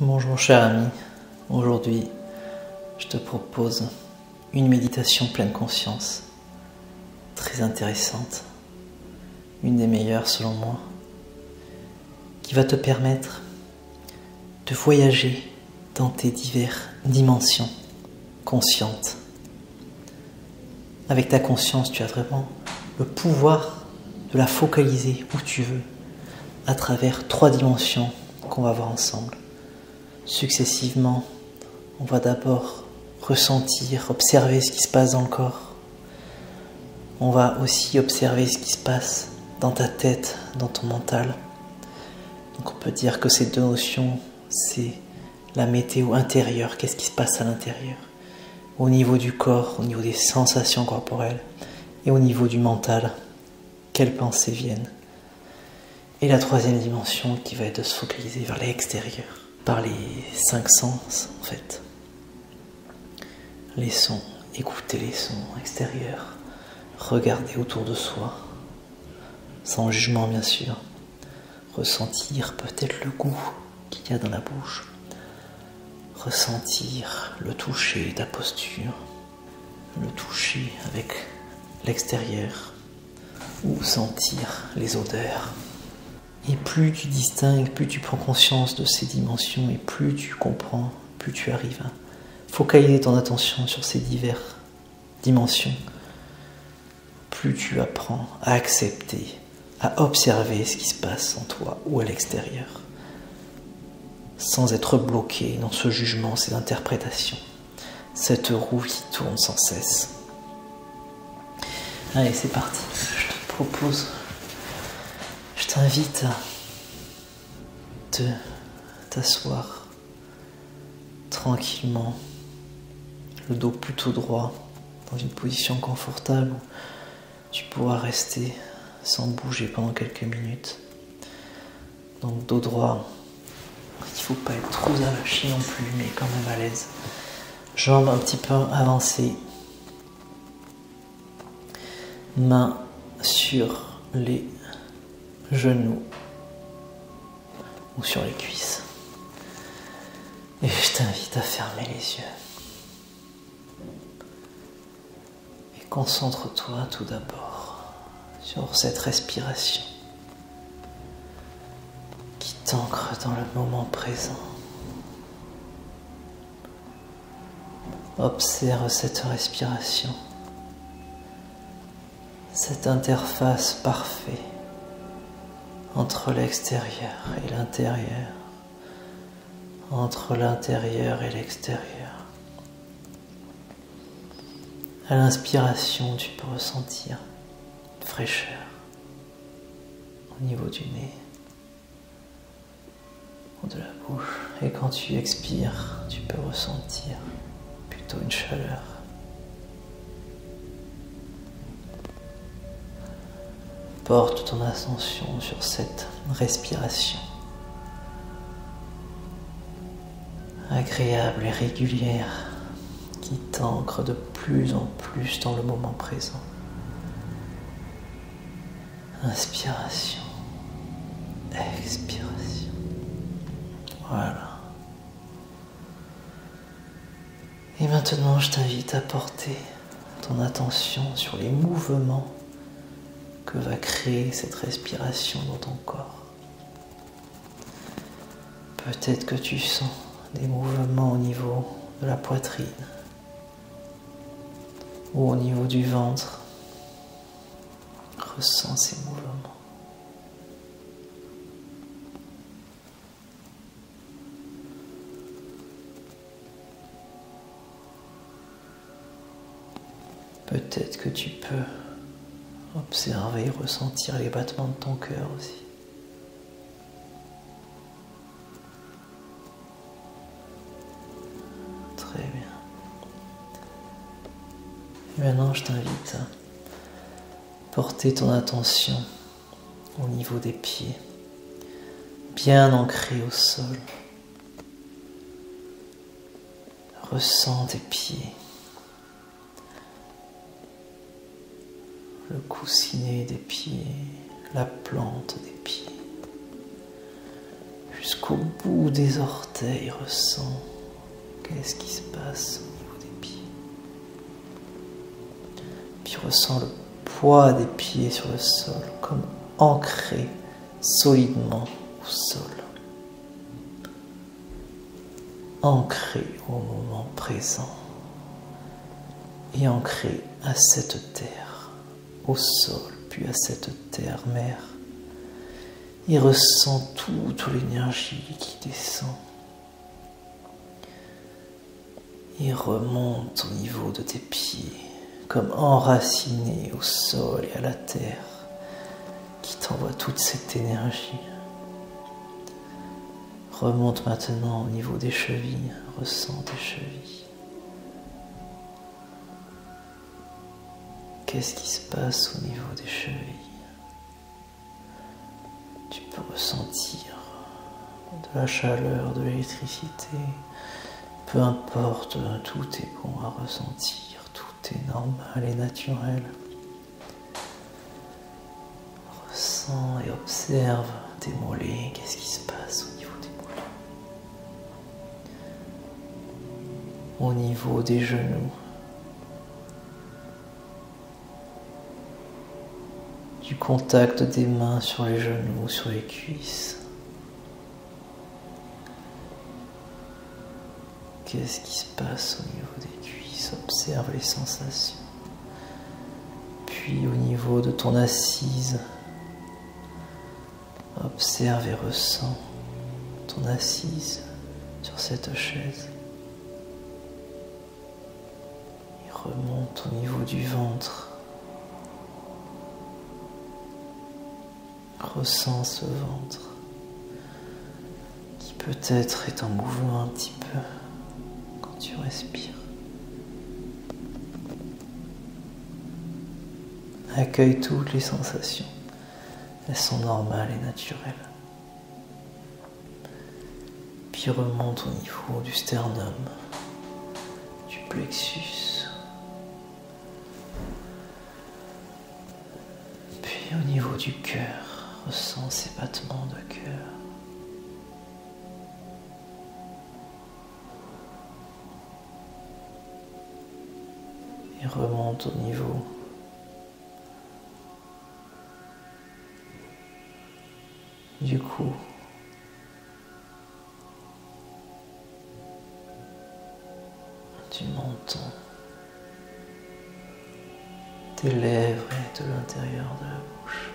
Bonjour cher ami, aujourd'hui je te propose une méditation pleine conscience, très intéressante, une des meilleures selon moi, qui va te permettre de voyager dans tes diverses dimensions conscientes. Avec ta conscience, tu as vraiment le pouvoir de la focaliser où tu veux, à travers 3 dimensions qu'on va voir ensemble. Successivement, on va d'abord ressentir, observer ce qui se passe dans le corps. On va aussi observer ce qui se passe dans ta tête, dans ton mental. Donc on peut dire que ces 2 notions, c'est la météo intérieure, qu'est-ce qui se passe à l'intérieur, au niveau du corps, au niveau des sensations corporelles, et au niveau du mental, quelles pensées viennent. Et la 3e dimension qui va être de se focaliser vers l'extérieur, par les 5 sens en fait. Les sons, écouter les sons extérieurs, regarder autour de soi, sans jugement bien sûr, ressentir peut-être le goût qu'il y a dans la bouche, ressentir le toucher, ta posture, le toucher avec l'extérieur, ou sentir les odeurs. Et plus tu distingues, plus tu prends conscience de ces dimensions, et plus tu comprends, plus tu arrives à focaliser ton attention sur ces diverses dimensions, plus tu apprends à accepter, à observer ce qui se passe en toi ou à l'extérieur, sans être bloqué dans ce jugement, ces interprétations, cette roue qui tourne sans cesse. Allez, c'est parti. Je t'invite à t'asseoir tranquillement, le dos plutôt droit, dans une position confortable où tu pourras rester sans bouger pendant quelques minutes. Donc dos droit, il ne faut pas être trop avachi non plus, mais quand même à l'aise. Jambes un petit peu avancées, mains sur les genoux ou sur les cuisses. Et je t'invite à fermer les yeux. Et concentre-toi tout d'abord sur cette respiration qui t'ancre dans le moment présent. Observe cette respiration, cette interface parfaite entre l'extérieur et l'intérieur, entre l'intérieur et l'extérieur. À l'inspiration, tu peux ressentir une fraîcheur au niveau du nez ou de la bouche. Et quand tu expires, tu peux ressentir plutôt une chaleur. Porte ton attention sur cette respiration agréable et régulière qui t'ancre de plus en plus dans le moment présent. Inspiration, expiration. Voilà. Et maintenant, je t'invite à porter ton attention sur les mouvements que va créer cette respiration dans ton corps. Peut-être que tu sens des mouvements au niveau de la poitrine ou au niveau du ventre. Ressens ces mouvements. Peut-être que tu peux observer et ressentir les battements de ton cœur aussi. Très bien. Et maintenant, je t'invite à porter ton attention au niveau des pieds, bien ancrés au sol. Ressens tes pieds. Le coussinet des pieds, la plante des pieds. jusqu'au bout des orteils, ressens qu'est-ce qui se passe au niveau des pieds. Puis ressens le poids des pieds sur le sol, comme ancré solidement au sol. Ancré au moment présent et ancré à cette terre, au sol, puis à cette terre-mère. Et ressens toute l'énergie qui descend et remonte au niveau de tes pieds, comme enraciné au sol et à la terre, qui t'envoie toute cette énergie. Remonte maintenant au niveau des chevilles, ressens tes chevilles. Qu'est-ce qui se passe au niveau des chevilles? Tu peux ressentir de la chaleur, de l'électricité, peu importe, tout est bon à ressentir, tout est normal et naturel. Ressens et observe tes mollets, qu'est-ce qui se passe au niveau des mollets, au niveau des genoux, du contact des mains sur les genoux, sur les cuisses. Qu'est-ce qui se passe au niveau des cuisses? Observe les sensations. Puis au niveau de ton assise, observe et ressens ton assise sur cette chaise. Et remonte au niveau du ventre. Ressens ce ventre qui peut-être est en mouvement un petit peu quand tu respires. Accueille toutes les sensations. Elles sont normales et naturelles. Puis remonte au niveau du sternum, du plexus. Puis au niveau du cœur. Ressens ces battements de cœur. Et remonte au niveau du cou. Du menton. Des lèvres et de l'intérieur de la bouche.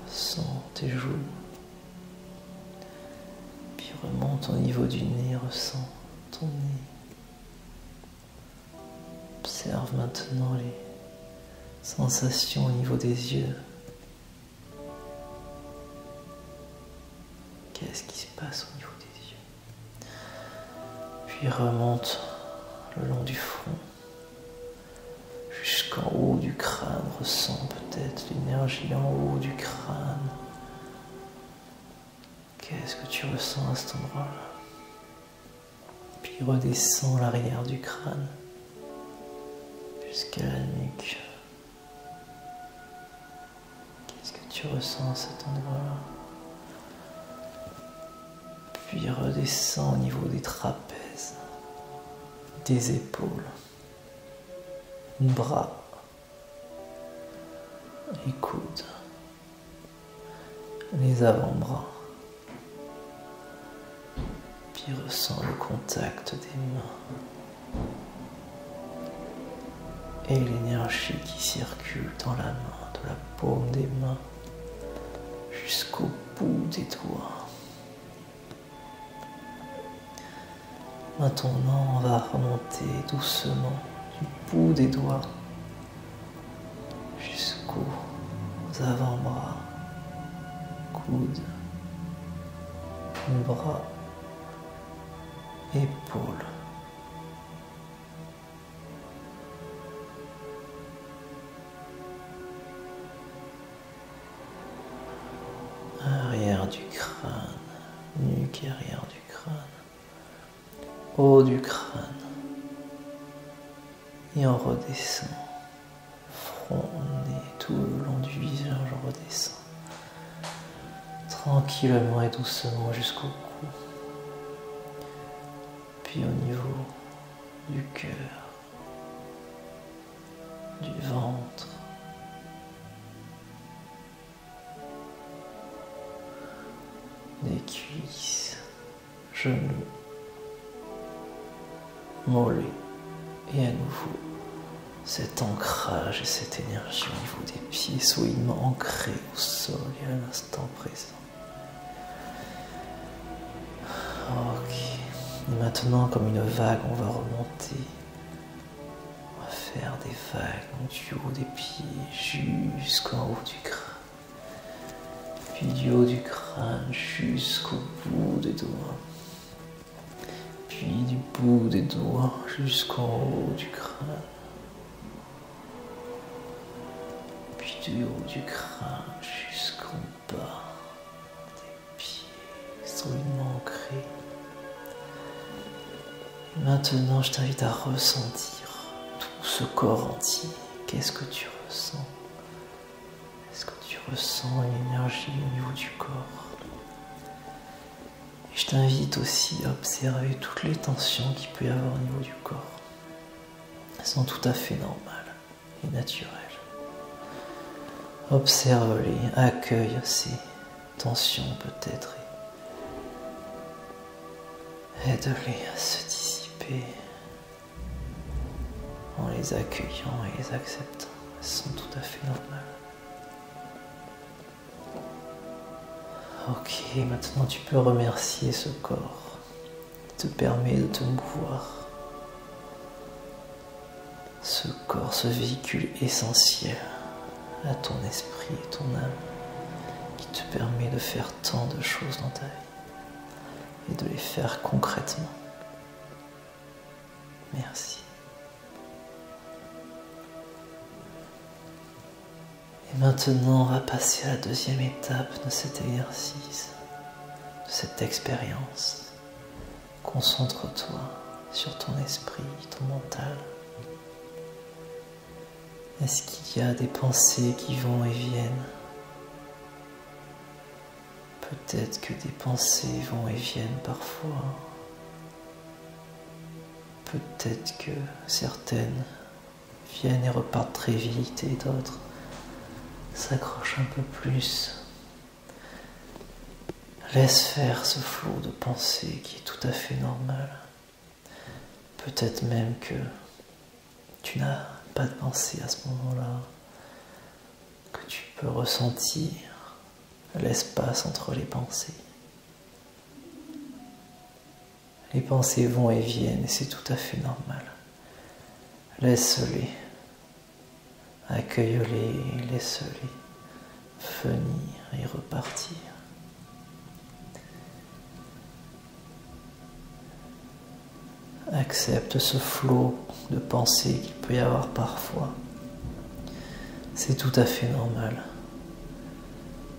Ressens tes joues, puis remonte au niveau du nez, ressens ton nez. Observe maintenant les sensations au niveau des yeux. Qu'est-ce qui se passe au niveau des yeux? Puis remonte le long du front, jusqu'en haut du crâne, ressens peut-être l'énergie en haut du crâne. Qu'est-ce que tu ressens à cet endroit-là? Puis redescends l'arrière du crâne, jusqu'à la nuque. Qu'est-ce que tu ressens à cet endroit-là? Puis redescends au niveau des trapèzes, des épaules, bras, les coudes, les avant-bras. Puis ressens le contact des mains et l'énergie qui circule dans la main, de la paume des mains jusqu'au bout des doigts. Maintenant, on va remonter doucement du bout des doigts jusqu'aux avant-bras, coudes, bras, épaules. Arrière du crâne, nuque et arrière du crâne. Haut du crâne et on redescend, front, nez, tout le long du visage, on redescend tranquillement et doucement jusqu'au cou, puis au niveau du cœur, du ventre, des cuisses, genoux, mollets, et à nouveau cet ancrage et cette énergie au niveau des pieds solidement ancrés au sol et à l'instant présent. Ok. Et maintenant, comme une vague, on va remonter. On va faire des vagues donc du haut des pieds jusqu'en haut du crâne. Puis du haut du crâne jusqu'au bout des doigts. Puis du bout des doigts jusqu'en haut du crâne. Puis du haut du crâne jusqu'en bas des pieds solidement ancrés. Et maintenant, je t'invite à ressentir tout ce corps entier. Qu'est-ce que tu ressens? Est-ce que tu ressens une énergie au niveau du corps? Et je t'invite aussi à observer toutes les tensions qu'il peut y avoir au niveau du corps. Elles sont tout à fait normales et naturelles. Observe-les, accueille ces tensions peut-être et aide-les à se dissiper en les accueillant et les acceptant. Elles sont tout à fait normales. Ok, maintenant tu peux remercier ce corps qui te permet de te mouvoir. Ce corps, ce véhicule essentiel à ton esprit et ton âme qui te permet de faire tant de choses dans ta vie et de les faire concrètement. Merci. Et maintenant, on va passer à la deuxième étape de cet exercice, de cette expérience. Concentre-toi sur ton esprit, ton mental. Est-ce qu'il y a des pensées qui vont et viennent? Peut-être que des pensées vont et viennent parfois. Peut-être que certaines viennent et repartent très vite et d'autres s'accroche un peu plus. Laisse faire ce flot de pensée qui est tout à fait normal. Peut-être même que tu n'as pas de pensée à ce moment-là, que tu peux ressentir l'espace entre les pensées. Les pensées vont et viennent et c'est tout à fait normal. Laisse-les. Accueille-les, laisse-les venir et repartir. Accepte ce flot de pensées qu'il peut y avoir parfois. C'est tout à fait normal.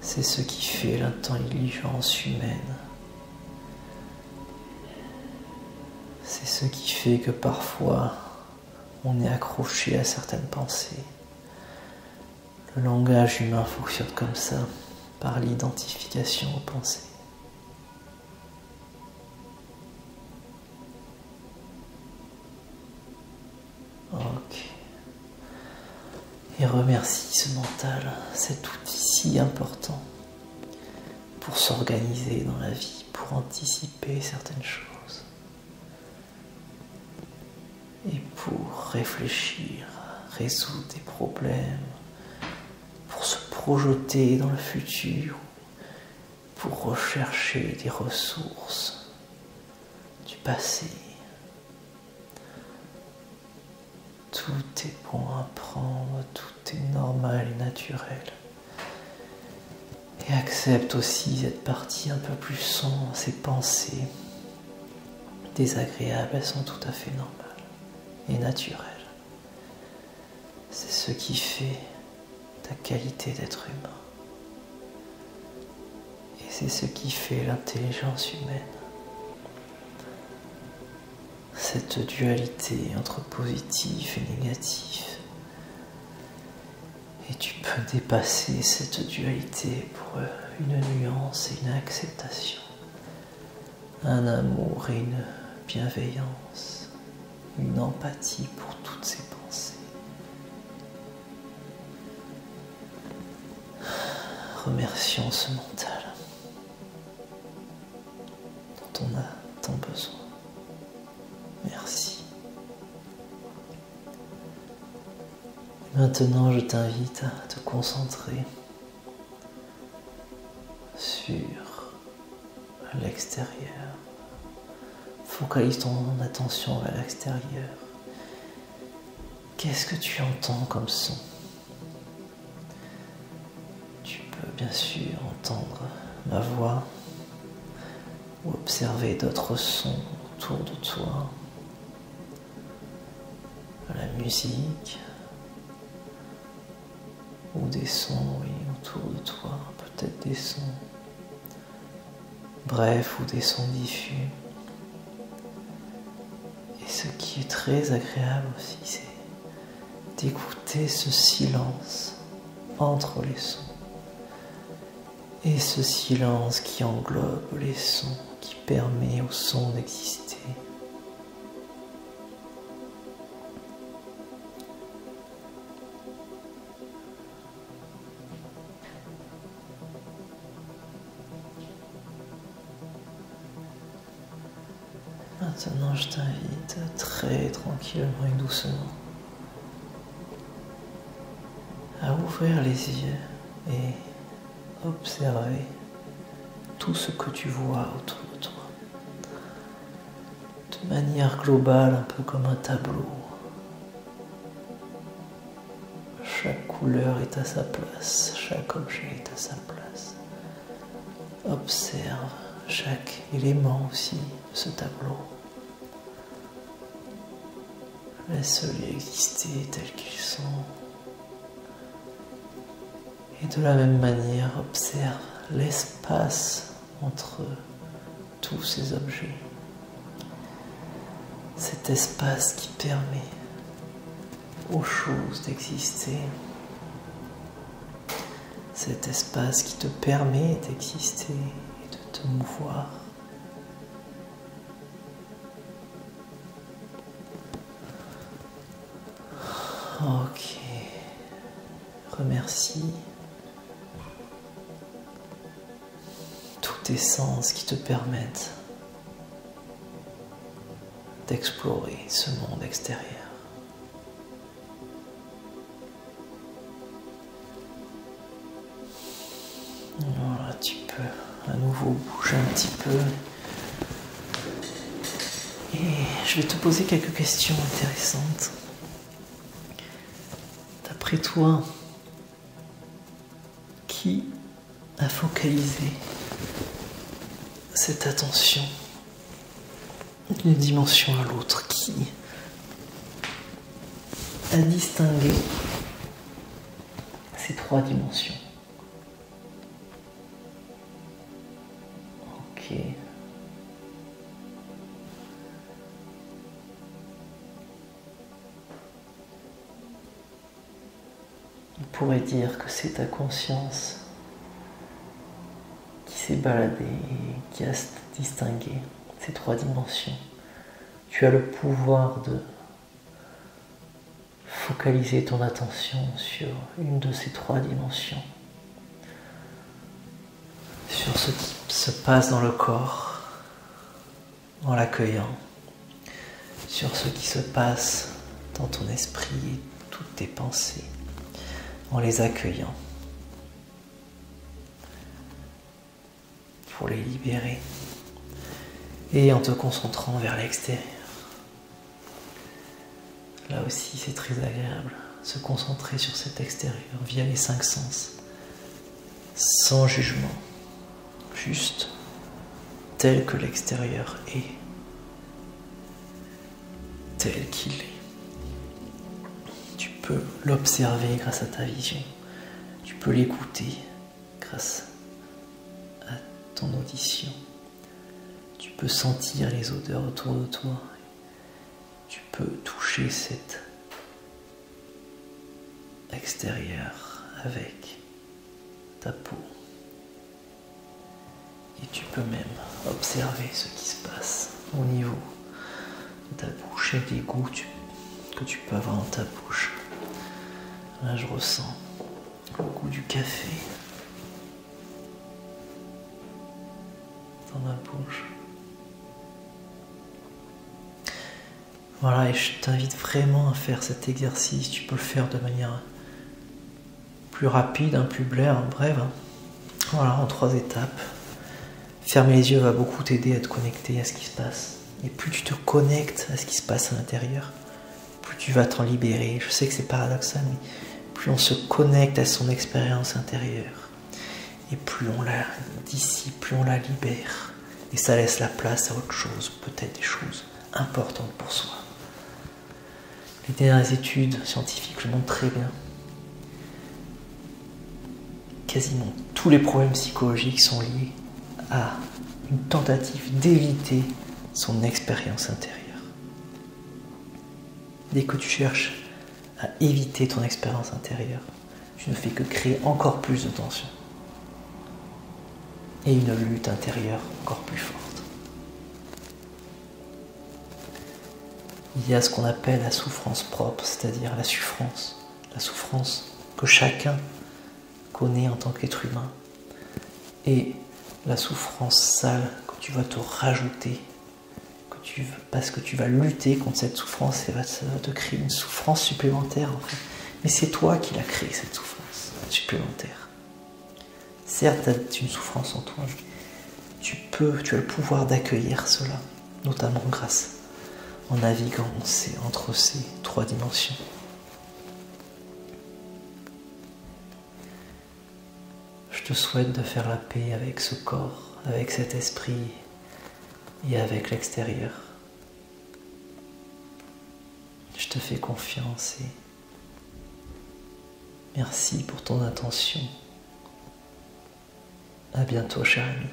C'est ce qui fait l'intelligence humaine. C'est ce qui fait que parfois on est accroché à certaines pensées. Le langage humain fonctionne comme ça, par l'identification aux pensées. Ok. Et remercie ce mental, cet outil si important pour s'organiser dans la vie, pour anticiper certaines choses et pour réfléchir, résoudre des problèmes, pour se projeter dans le futur, pour rechercher des ressources du passé. Tout est bon à prendre, tout est normal et naturel. Et accepte aussi cette partie un peu plus sombre, ces pensées désagréables, elles sont tout à fait normales et naturelles. C'est ce qui fait ta qualité d'être humain. Et c'est ce qui fait l'intelligence humaine. Cette dualité entre positif et négatif. Et Et tu peux dépasser cette dualité pour une nuance et une acceptation, un amour et une bienveillance, une empathie pour toutes ces pensées. Remercions ce mental dont on a tant besoin. Merci. Maintenant, je t'invite à te concentrer sur l'extérieur. Focalise ton attention vers l'extérieur. Qu'est-ce que tu entends comme son ? Tu peux bien sûr entendre ma voix ou observer d'autres sons autour de toi. La musique ou des sons, oui, autour de toi, peut-être des sons. Bref, ou des sons diffus. Et ce qui est très agréable aussi, c'est d'écouter ce silence entre les sons. Et ce silence qui englobe les sons, qui permet aux sons d'exister. Maintenant, je t'invite très tranquillement et doucement à ouvrir les yeux et observer tout ce que tu vois autour de toi. De manière globale, un peu comme un tableau. Chaque couleur est à sa place, chaque objet est à sa place. Observe chaque élément aussi de ce tableau. Laisse-les exister tels qu'ils sont. Et de la même manière, observe l'espace entre tous ces objets. Cet espace qui permet aux choses d'exister. Cet espace qui te permet d'exister et de te mouvoir. Ok. Remercie tous tes sens qui te permettent d'explorer ce monde extérieur. Voilà, tu peux à nouveau bouger un petit peu. Et je vais te poser quelques questions intéressantes. D'après toi, qui a focalisé cette attention d'une dimension à l'autre? Qui a distingué ces trois dimensions? Ok. On pourrait dire que c'est ta conscience qui s'est baladée et qui a distingué ces trois dimensions. Tu as le pouvoir de focaliser ton attention sur une de ces trois dimensions, sur ce qui se passe dans le corps en l'accueillant, sur ce qui se passe dans ton esprit et toutes tes pensées en les accueillant pour les libérer et en te concentrant vers l'extérieur. Là aussi, c'est très agréable, se concentrer sur cet extérieur via les 5 sens, sans jugement, juste tel que l'extérieur est, tel qu'il est. Tu peux l'observer grâce à ta vision, tu peux l'écouter grâce à ton audition, tu peux sentir les odeurs autour de toi. Tu peux toucher cet extérieur avec ta peau. Et tu peux même observer ce qui se passe au niveau de ta bouche et des goûts que tu peux avoir dans ta bouche. Là, je ressens le goût du café dans ma bouche. Voilà, et je t'invite vraiment à faire cet exercice. Tu peux le faire de manière plus rapide, plus brève. Voilà, en 3 étapes. Fermer les yeux va beaucoup t'aider à te connecter à ce qui se passe. Et plus tu te connectes à ce qui se passe à l'intérieur, plus tu vas t'en libérer. Je sais que c'est paradoxal, mais plus on se connecte à son expérience intérieure, et plus on la dissipe, plus on la libère. Et ça laisse la place à autre chose, peut-être des choses importantes pour soi. Les dernières études scientifiques le montrent très bien. Quasiment tous les problèmes psychologiques sont liés à une tentative d'éviter son expérience intérieure. Dès que tu cherches à éviter ton expérience intérieure, tu ne fais que créer encore plus de tension et une lutte intérieure encore plus forte. Il y a ce qu'on appelle la souffrance propre, c'est-à-dire la souffrance que chacun connaît en tant qu'être humain, et la souffrance sale que tu vas te rajouter, parce que tu vas lutter contre cette souffrance, et ça va te créer une souffrance supplémentaire en fait. Mais c'est toi qui l'as créée, cette souffrance supplémentaire. Certes, tu as une souffrance en toi, mais tu as le pouvoir d'accueillir cela, notamment en naviguant entre ces 3 dimensions. Je te souhaite de faire la paix avec ce corps, avec cet esprit et avec l'extérieur. Je te fais confiance et merci pour ton attention. À bientôt, cher ami.